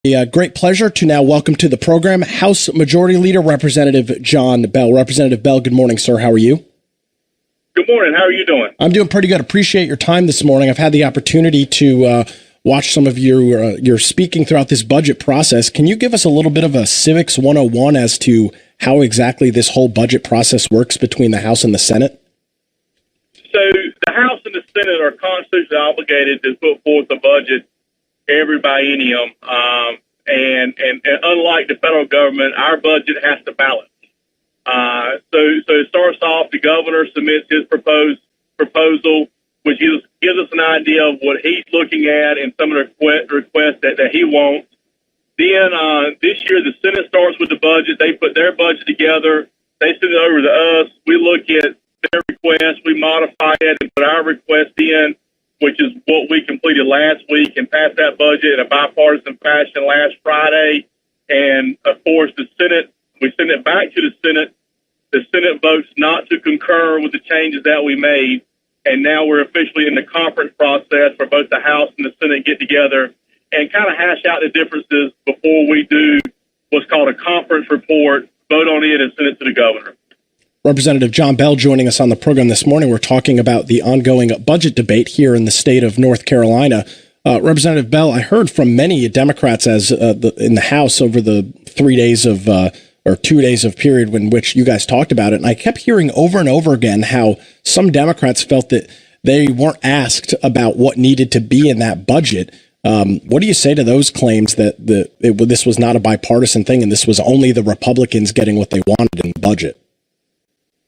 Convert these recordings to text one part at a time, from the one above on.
A great pleasure to now welcome to the program House Majority Leader Representative John Bell. Representative Bell, good morning, sir. How are you? Good morning. How are you doing? I'm doing pretty good. Appreciate your time this morning. I've had the opportunity to watch some of your speaking throughout this budget process. Can you give us a little bit of a Civics 101 as to how exactly this whole budget process works between the House and the Senate? So the House and the Senate are constitutionally obligated to put forth a budget every biennium, and unlike the federal government, our budget has to balance. So it starts off, the governor submits his proposal, which gives us an idea of what he's looking at and some of the requests that he wants. Then this year, the Senate starts with the budget. They put their budget together. They send it over to us. We look at their request. We modify it and put our request in, which is what we completed last week, and passed that budget in a bipartisan fashion last Friday. And, of course, we send it back to the Senate. The Senate votes not to concur with the changes that we made. And now we're officially in the conference process for both the House and the Senate get together and kind of hash out the differences before we do what's called a conference report, vote on it, and send it to the governor. Representative John Bell joining us on the program this morning. We're talking about the ongoing budget debate here in the state of North Carolina. Representative Bell, I heard from many Democrats in the House over the 3 days of or 2 days of period in which you guys talked about it. And I kept hearing over and over again how some Democrats felt that they weren't asked about what needed to be in that budget. What do you say to those claims that this was not a bipartisan thing and this was only the Republicans getting what they wanted in the budget?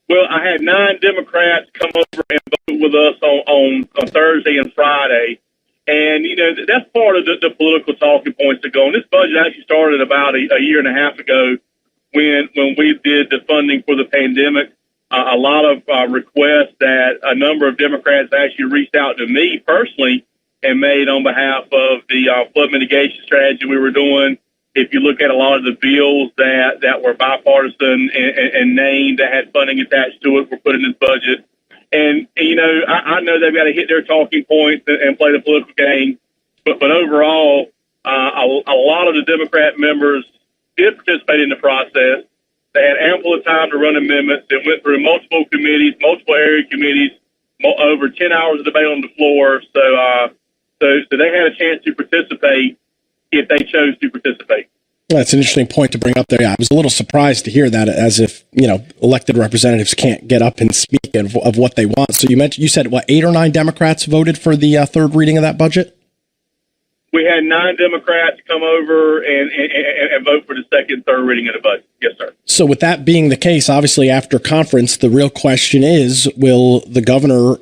Well, I had 9 Democrats come over and vote with us on Thursday and Friday. And, that's part of the political talking points to go on. This budget actually started about a year and a half ago when we did the funding for the pandemic. A lot of requests that a number of Democrats actually reached out to me personally and made on behalf of the flood mitigation strategy we were doing. If you look at a lot of the bills that were bipartisan and named that had funding attached to it, were put in this budget. And, I know they've got to hit their talking points and play the political game. But overall, a lot of the Democrat members did participate in the process. They had ample of time to run amendments. It went through multiple committees, multiple area committees, over 10 hours of debate on the floor. So they had a chance to participate if they chose to participate. Well, that's an interesting point to bring up there. Yeah, I was a little surprised to hear that, as if, elected representatives can't get up and speak of what they want. So you said, 8 or 9 Democrats voted for the third reading of that budget? We had 9 Democrats come over and vote for the second and third reading of the budget. Yes, sir. So with that being the case, obviously after conference, the real question is, will the governor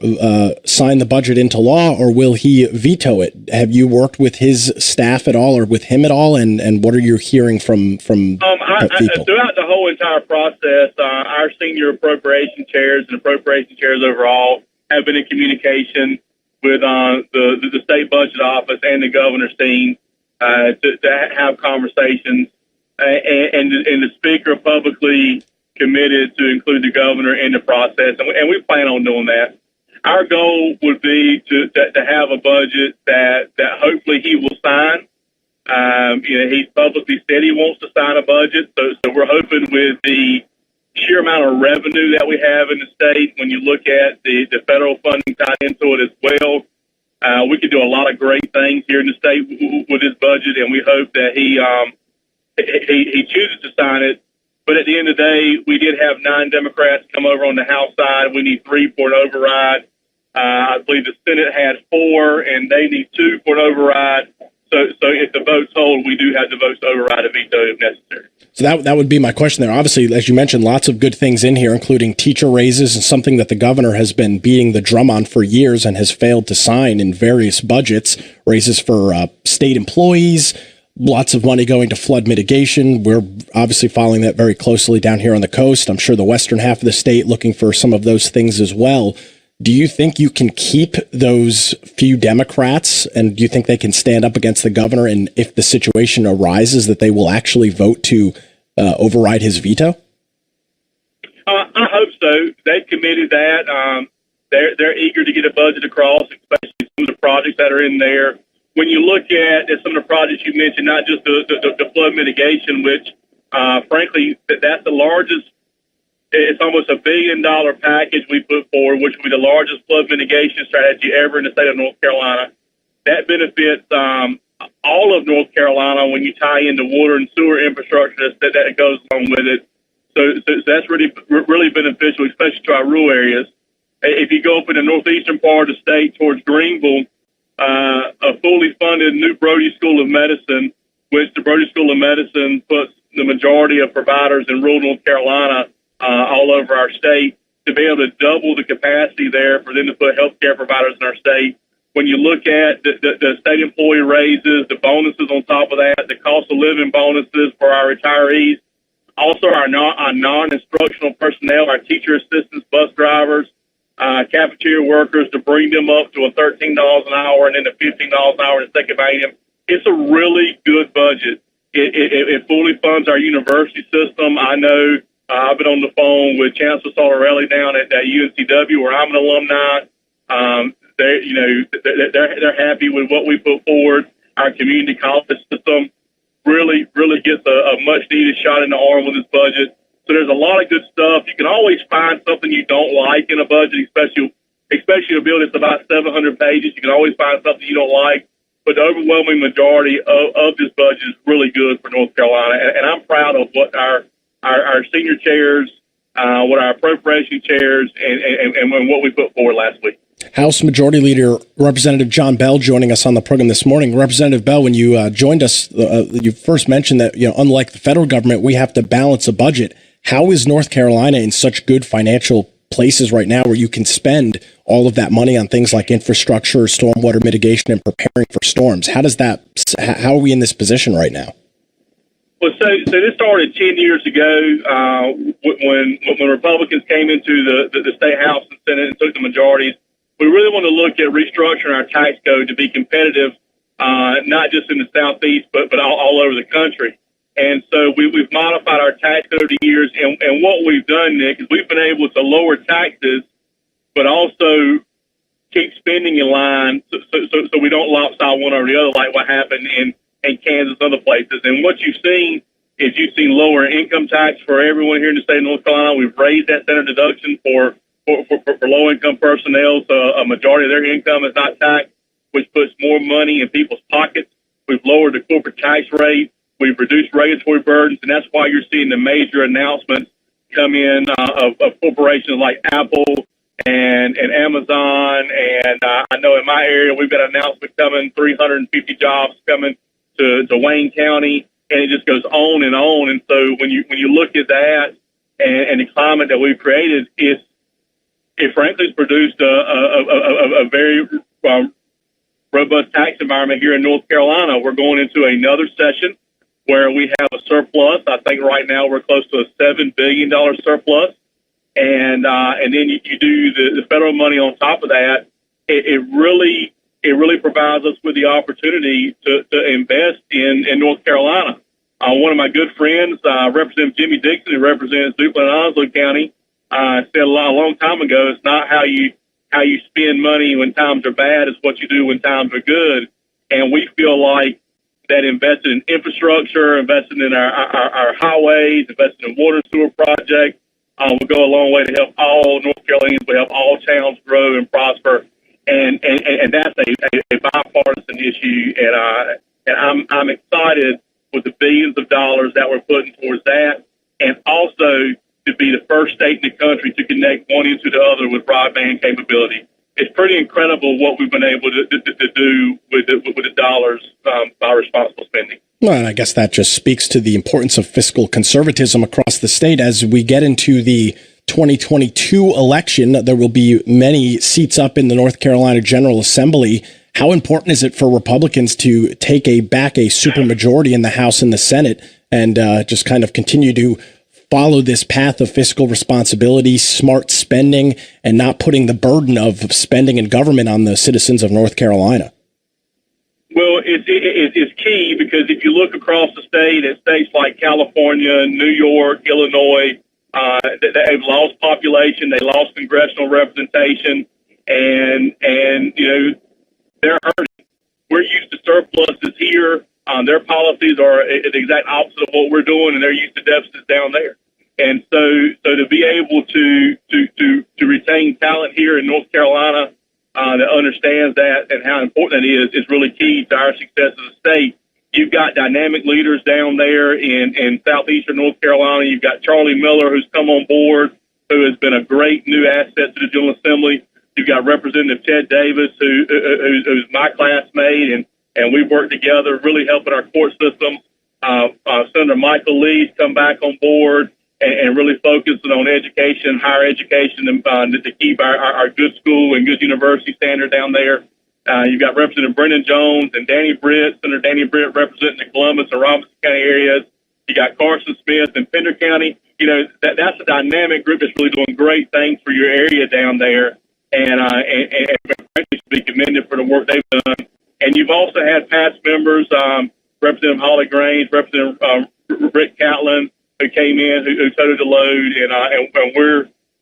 sign the budget into law or will he veto it? Have you worked with his staff at all or with him at all? And what are you hearing from people? Throughout the whole entire process, our senior appropriation chairs and appropriation chairs overall have been in communication with the state budget office and the governor's team to have conversations, and the speaker publicly committed to include the governor in the process, and we plan on doing that. Our goal would be to have a budget that hopefully he will sign. He's publicly said he wants to sign a budget, so we're hoping with the sheer amount of revenue that we have in the state, when you look at the federal funding tied into it as well, we could do a lot of great things here in the state with this budget, and we hope that he chooses to sign it. But at the end of the day, we did have 9 Democrats come over on the House side. We need 3 for an override. I believe the Senate had 4, and they need 2 for an override. So if the votes hold, we do have the votes to override a veto if necessary. So that would be my question there. Obviously, as you mentioned, lots of good things in here, including teacher raises, and something that the governor has been beating the drum on for years and has failed to sign in various budgets. Raises for state employees, lots of money going to flood mitigation. We're obviously following that very closely down here on the coast. I'm sure the western half of the state looking for some of those things as well. Do you think you can keep those few Democrats, and do you think they can stand up against the governor, and if the situation arises that they will actually vote to override his veto? I hope so. They've committed that. They're eager to get a budget across, especially some of the projects that are in there. when you look at some of the projects you mentioned, not just the flood mitigation, which frankly, that's the largest. It's almost $1 billion package we put forward, which will be the largest flood mitigation strategy ever in the state of North Carolina. That benefits all of North Carolina when you tie into water and sewer infrastructure that goes along with it. So that's really beneficial, especially to our rural areas. If you go up in the northeastern part of the state towards Greenville, a fully funded new Brody School of Medicine, which the Brody School of Medicine puts the majority of providers in rural North Carolina all over our state, to be able to double the capacity there for them to put healthcare providers in our state. When you look at the state employee raises, the bonuses on top of that, the cost of living bonuses for our retirees, also our non-instructional personnel, our teacher assistants, bus drivers, cafeteria workers, to bring them up to a $13 an hour and then to $15 an hour in the second item. It's a really good budget. It fully funds our university system. I know I've been on the phone with Chancellor Solarelli down at UNCW, where I'm an alumni. They're happy with what we put forward. Our community college system really gets a much needed shot in the arm with this budget. So there's a lot of good stuff. You can always find something you don't like in a budget, especially a bill that's about 700 pages. You can always find something you don't like. But the overwhelming majority of this budget is really good for North Carolina. And I'm proud of what our senior chairs, what our appropriation chairs, and what we put forward last week. House Majority Leader Representative John Bell joining us on the program this morning. Representative Bell, when you joined us, you first mentioned that, unlike the federal government, we have to balance a budget. How is North Carolina in such good financial places right now where you can spend all of that money on things like infrastructure, stormwater mitigation, and preparing for storms? How are we in this position right now? Well, so this started 10 years ago when Republicans came into the state House and Senate and took the majorities. We really want to look at restructuring our tax code to be competitive, not just in the Southeast, but all over the country. And so we've modified our tax code over the years. And what we've done, Nick, is we've been able to lower taxes, but also keep spending in line so we don't lopside one over the other like what happened in Kansas and other places. And what you've seen is lower income tax for everyone here in the state of North Carolina. We've raised that standard deduction for low-income personnel, so a majority of their income is not taxed, which puts more money in people's pockets. We've lowered the corporate tax rate. We've reduced regulatory burdens, and that's why you're seeing the major announcements come in of corporations like Apple and Amazon. And I know in my area we've got an announcement coming, 350 jobs coming to Wayne County, and it just goes on and on. And so when you look at that and the climate that we've created, it frankly has produced a very robust tax environment here in North Carolina. We're going into another session where we have a surplus. I think right now we're close to a $7 billion surplus. And then you do the federal money on top of that. It really provides us with the opportunity to invest in North Carolina. One of my good friends, Representative Jimmy Dixon, who represents Duplin and Onslow County, said a long time ago, it's not how you spend money when times are bad, it's what you do when times are good. And we feel like that invested in infrastructure, invested in our highways, invested in water and sewer projects will go a long way to help all North Carolinians, will help all towns grow and prosper. And that's a bipartisan issue. And I'm excited with the billions of dollars that we're putting towards that, and also to be the first state in the country to connect one into the other with broadband capability. It's pretty incredible what we've been able to do with the dollars by responsible spending. Well, and I guess that just speaks to the importance of fiscal conservatism across the state. As we get into the 2022 election, there will be many seats up in the North Carolina General Assembly. How important is it for Republicans to take back a supermajority in the House and the Senate and just kind of continue to follow this path of fiscal responsibility, smart spending, and not putting the burden of spending and government on the citizens of North Carolina? Well, it's key because if you look across the state at states like California, New York, Illinois, they've lost population, they lost congressional representation, and they're hurting. we're used to surpluses here. Their policies are the exact opposite of what we're doing, and they're used to deficits down there. And so to be able to retain talent here in North Carolina that understands that and how important that is really key to our success as a state. You've got dynamic leaders down there in southeastern North Carolina. You've got Charlie Miller, who's come on board, who has been a great new asset to the General Assembly. You've got Representative Ted Davis, who's my classmate, and we've worked together, really helping our court system. Senator Michael Lee's come back on board and really focusing on education, higher education, and to keep our good school and good university standard down there. You've got Representative Brendan Jones and Danny Britt, Senator Danny Britt representing the Columbus and Robinson County areas. You got Carson Smith in Pender County. You know, that's a dynamic group that's really doing great things for your area down there, and frankly should be commended for the work they've done. And you've also had past members, Representative Holly Grange, Representative Rick Catlin, who came in, who toted the load,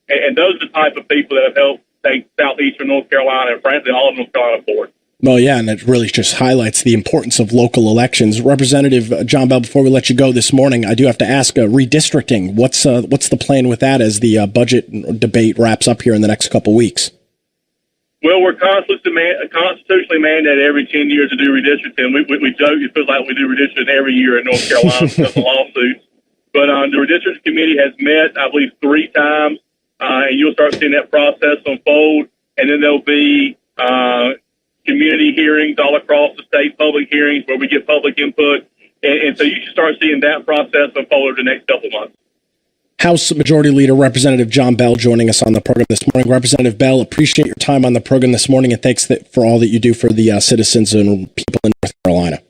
and those are the type of people that have helped take southeastern North Carolina and frankly all of North Carolina forward. Well, yeah, and it really just highlights the importance of local elections. Representative John Bell, before we let you go this morning, I do have to ask, redistricting, what's the plan with that as the budget debate wraps up here in the next couple weeks? Well, we're constitutionally mandated every 10 years to do redistricting. We joke, it feels like we do redistricting every year in North Carolina because of lawsuits. But the redistricting committee has met, I believe, 3 times, and you'll start seeing that process unfold. And then there'll be community hearings all across the state, public hearings where we get public input. And so you should start seeing that process unfold over the next couple of months. House Majority Leader Representative John Bell joining us on the program this morning. Representative Bell, appreciate your time on the program this morning, and thanks for all that you do for the citizens and people in North Carolina.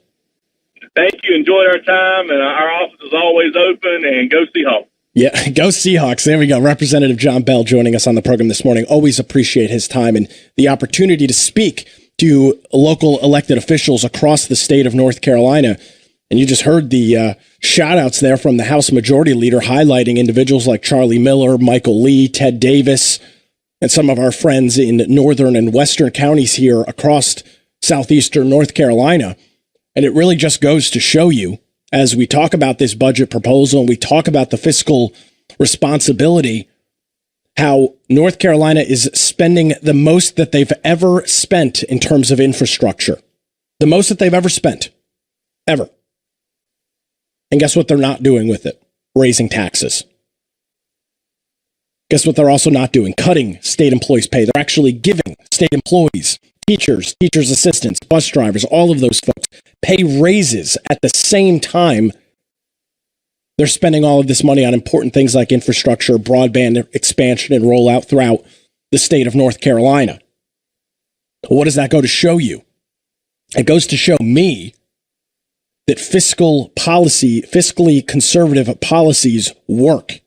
Thank you. Enjoyed our time, and our office is always open, and go Seahawks. Yeah, go Seahawks. There we go. Representative John Bell joining us on the program this morning. Always appreciate his time and the opportunity to speak to local elected officials across the state of North Carolina. And you just heard the shout-outs there from the House Majority Leader highlighting individuals like Charlie Miller, Michael Lee, Ted Davis, and some of our friends in northern and western counties here across southeastern North Carolina. And it really just goes to show you, as we talk about this budget proposal and we talk about the fiscal responsibility, how North Carolina is spending the most that they've ever spent in terms of infrastructure. The most that they've ever spent. Ever. And guess what they're not doing with it? Raising taxes. Guess what they're also not doing? Cutting state employees' pay. They're actually giving state employees, teachers, teachers' assistants, bus drivers, all of those folks, pay raises at the same time they're spending all of this money on important things like infrastructure, broadband expansion, and rollout throughout the state of North Carolina. What does that go to show you? It goes to show me that fiscally conservative policies work.